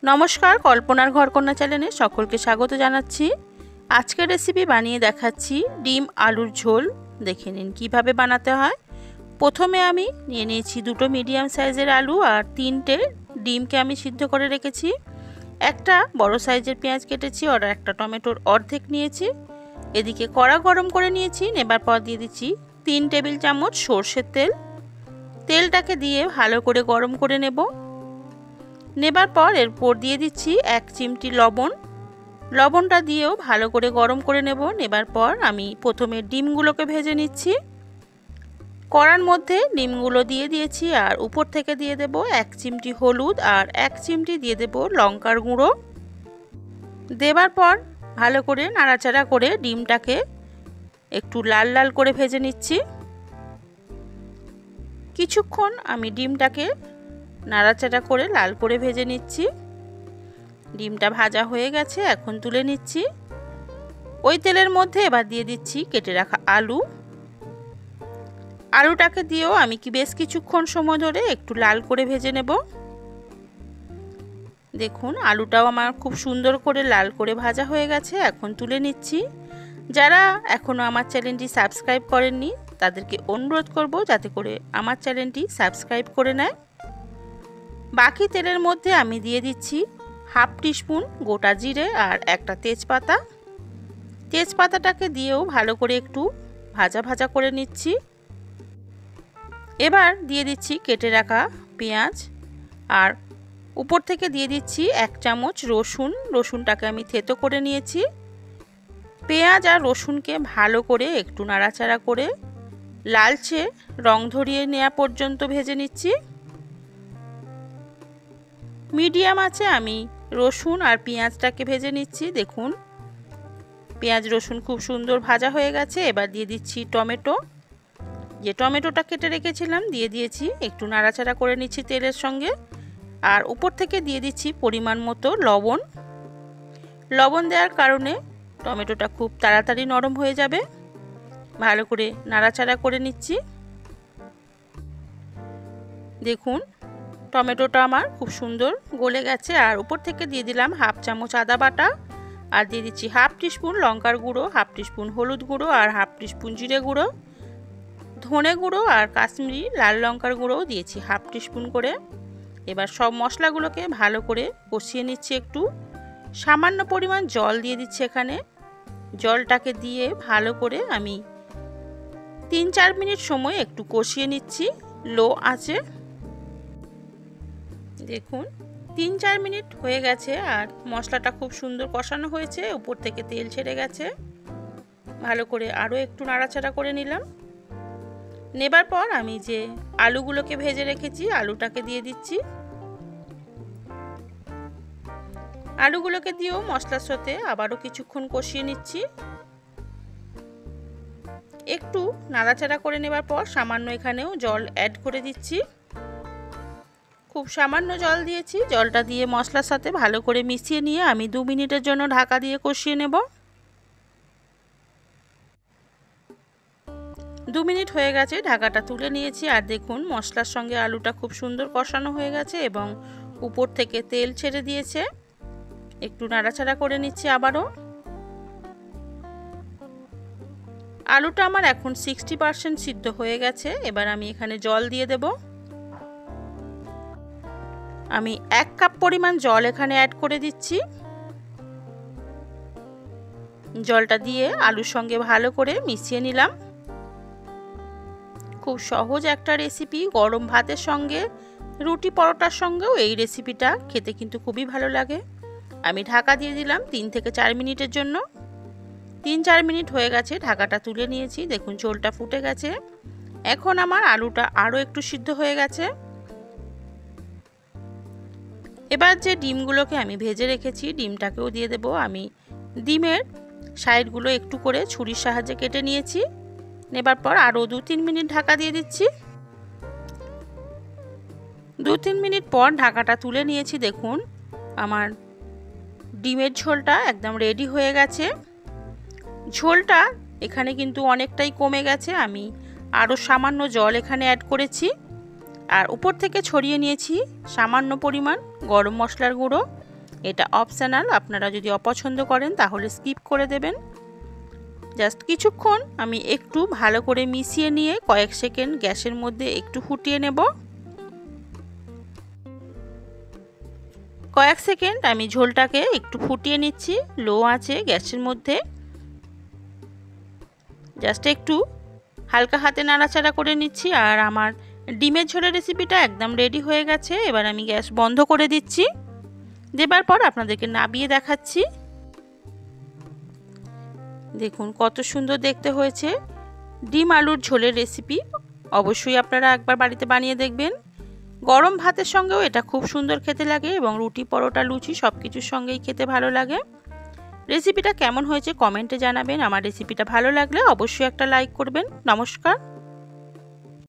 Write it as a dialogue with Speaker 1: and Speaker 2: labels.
Speaker 1: নমস্কার, কল্পনার ঘরকন্যা চ্যানেলে সকলকে স্বাগত জানাচ্ছি। আজকের রেসিপি বানিয়ে দেখাচ্ছি ডিম আলুর ঝোল। দেখে নিন কিভাবে বানাতে হয়। প্রথমে আমি নিয়ে নিয়েছি দুটো মিডিয়াম সাইজের আলু আর তিনটে ডিমকে আমি সিদ্ধ করে রেখেছি। একটা বড় সাইজের পেঁয়াজ কেটেছি আর একটা টমেটোর অর্ধেক নিয়েছি। এদিকে কড়া গরম করে নিয়েছি। নেবার পর দিয়ে দিচ্ছি 3 টেবিল চামচ সর্ষের তেল। তেলটাকে দিয়ে ভালো করে গরম করে নেবার পর এরপর দিয়ে দিচ্ছি 1 চিমটি লবণ। লবণটা দিয়েও ভালো করে গরম করে নেবার পর আমি প্রথমে ডিমগুলোকে ভেজে নিচ্ছি। কড়ার মধ্যে ডিমগুলো দিয়ে দিয়েছি আর উপর থেকে দিয়ে দেব 1 চিমটি হলুদ আর 1 চিমটি দিয়ে দেব লঙ্কার গুঁড়ো। দেবার পর ভালো করে নাড়াচাড়া করে ডিমটাকে একটু লাল লাল করে ভেজে নিচ্ছি। কিছুক্ষণ আমি ডিমটাকে নাড়াচাড়া করে লাল করে ভেজে নিচ্ছি। ডিমটা ভাজা হয়ে গেছে, এখন তুলে নিচ্ছি। ওই তেলের মধ্যে এবার দিয়ে দিচ্ছি কেটে রাখা আলু। আলুটাকে দিয়েও আমি বেশ কিছুক্ষণ সময় ধরে একটু লাল করে ভেজে নেব। দেখুন আলুটাও আমার খুব সুন্দর করে লাল করে ভাজা হয়ে গেছে, এখন তুলে নিচ্ছি। যারা এখনও আমার চ্যানেলটি সাবস্ক্রাইব করেননি তাদেরকে অনুরোধ করব যাতে করে আমার চ্যানেলটি সাবস্ক্রাইব করে নেয়। বাকি তেলের মধ্যে আমি দিয়ে দিচ্ছি 1/2 টিস্পুন গোটা জিরে আর একটা তেজপাতা। তেজপাতাটাকে দিয়েও ভালো করে একটু ভাজা ভাজা করে নিচ্ছি। এবার দিয়ে দিচ্ছি কেটে রাখা পেঁয়াজ আর উপর থেকে দিয়ে দিচ্ছি 1 চামচ রসুন। রসুনটাকে আমি থেতো করে নিয়েছি। পেঁয়াজ আর রসুনকে ভালো করে একটু নাড়াচাড়া করে লালচে রং ধরিয়ে নেওয়া পর্যন্ত ভেজে নিচ্ছি। মিডিয়াম আছে আমি রসুন আর পেঁয়াজটাকে ভেজে নিচ্ছি। দেখুন পেঁয়াজ রসুন খুব সুন্দর ভাজা হয়ে গেছে। এবার দিয়ে দিচ্ছি টমেটো। যে টমেটোটা কেটে রেখেছিলাম দিয়ে দিয়েছি, একটু নাড়াচাড়া করে নিচ্ছি তেলের সঙ্গে। আর উপর থেকে দিয়ে দিচ্ছি পরিমাণ মতো লবণ। লবণ দেওয়ার কারণে টমেটোটা খুব তাড়াতাড়ি নরম হয়ে যাবে। ভালো করে নাড়াচাড়া করে নিচ্ছি। দেখুন টমেটোটা আমার খুব সুন্দর গলে গেছে। আর উপর থেকে দিয়ে দিলাম 1/2 চামচ আদা বাটা আর দিয়ে দিচ্ছি 1/2 টিস্পুন লঙ্কার গুঁড়ো, 1/2 টিস্পুন হলুদ গুঁড়ো আর 1/2 টিস্পুন জিরে গুঁড়ো। ধনে গুঁড়ো আর কাশ্মীরি লাল লঙ্কার গুঁড়োও দিয়েছি 1/2 টিস্পুন করে। এবার সব মশলাগুলোকে ভালো করে কষিয়ে নিচ্ছি। একটু সামান্য পরিমাণ জল দিয়ে দিচ্ছি এখানে। জলটাকে দিয়ে ভালো করে আমি 3-4 মিনিট সময় একটু কষিয়ে নিচ্ছি লো আঁচে। দেখুন 3-4 মিনিট হয়ে গেছে আর মশলাটা খুব সুন্দর কষানো হয়েছে, উপর থেকে তেল ছেড়ে গেছে। ভালো করে আরও একটু নাড়াচাড়া করে নেবার পর আমি যে আলুগুলোকে ভেজে রেখেছি আলুটাকে দিয়ে দিচ্ছি। আলুগুলোকে দিয়েও মশলার সাথে আবারও কিছুক্ষণ কষিয়ে নিচ্ছি। একটু নাড়াচাড়া করে নেবার পর সামান্য এখানেও জল অ্যাড করে দিচ্ছি। খুব সামান্য জল দিয়েছি। জলটা দিয়ে মশলার সাথে ভালো করে মিশিয়ে নিয়ে আমি 2 মিনিটের জন্য ঢাকা দিয়ে কষিয়ে নেব। 2 মিনিট হয়ে গেছে, ঢাকাটা তুলে নিয়েছি। আর দেখুন মশলার সঙ্গে আলুটা খুব সুন্দর কষানো হয়ে গেছে এবং উপর থেকে তেল ছেড়ে দিয়েছে। একটু নাড়াচাড়া করে নিচ্ছি আবারও। আলুটা আমার এখন 60% সিদ্ধ হয়ে গেছে। এবার আমি এখানে জল দিয়ে দেব। আমি 1 কাপ পরিমাণ জল এখানে অ্যাড করে দিচ্ছি। জলটা দিয়ে আলুর সঙ্গে ভালো করে মিশিয়ে নিলাম। খুব সহজ একটা রেসিপি, গরম ভাতের সঙ্গে রুটি পরোটার সঙ্গেও এই রেসিপিটা খেতে কিন্তু খুবই ভালো লাগে। আমি ঢাকা দিয়ে দিলাম 3 থেকে 4 মিনিটের জন্য। 3-4 মিনিট হয়ে গেছে, ঢাকাটা তুলে নিয়েছি। দেখুন ঝোলটা ফুটে গেছে। এখন আমার আলুটা আরও একটু সিদ্ধ হয়ে গেছে। এবার যে ডিমগুলোকে আমি ভেজে রেখেছি ডিমটাকেও দিয়ে দেব। আমি ডিমের সাইডগুলো একটু করে ছুরির সাহায্যে কেটে নিয়েছি। নেবার পর আরও 2-3 মিনিট ঢাকা দিয়ে দিচ্ছি। 2-3 মিনিট পর ঢাকাটা তুলে নিয়েছি। দেখুন আমার ডিমের ঝোলটা একদম রেডি হয়ে গেছে। ঝোলটা এখানে কিন্তু অনেকটাই কমে গেছে। আমি আরও সামান্য জল এখানে অ্যাড করেছি আর উপর থেকে ছড়িয়ে নিয়েছি সামান্য পরিমাণ গরম মশলার গুঁড়ো এটা অপশনাল, আপনারা যদি অপছন্দ করেন তাহলে স্কিপ করে দেবেন। জাস্ট কিছুক্ষণ আমি একটু ভালো করে মিশিয়ে নিয়ে কয়েক সেকেন্ড গ্যাসের মধ্যে একটু ফুটিয়ে নেব। কয়েক সেকেন্ড আমি ঝোলটাকে একটু ফুটিয়ে নিচ্ছি লো আঁচে গ্যাসের মধ্যে। জাস্ট একটু হালকা হাতে নাড়াচাড়া করে নিচ্ছি। আর আমার ডিমের ঝোলের রেসিপিটা একদম রেডি হয়ে গেছে। এবার আমি গ্যাস বন্ধ করে দিচ্ছি। দেবার পর আপনাদেরকে নামিয়ে দেখাচ্ছি। দেখুন কত সুন্দর দেখতে হয়েছে ডিম আলুর ঝোলের রেসিপি। অবশ্যই আপনারা একবার বাড়িতে বানিয়ে দেখবেন। গরম ভাতের সঙ্গেও এটা খুব সুন্দর খেতে লাগে এবং রুটি পরোটা লুচি সব কিছুর সঙ্গেই খেতে ভালো লাগে। রেসিপিটা কেমন হয়েছে কমেন্টে জানাবেন। আমার রেসিপিটা ভালো লাগলে অবশ্যই একটা লাইক করবেন। নমস্কার।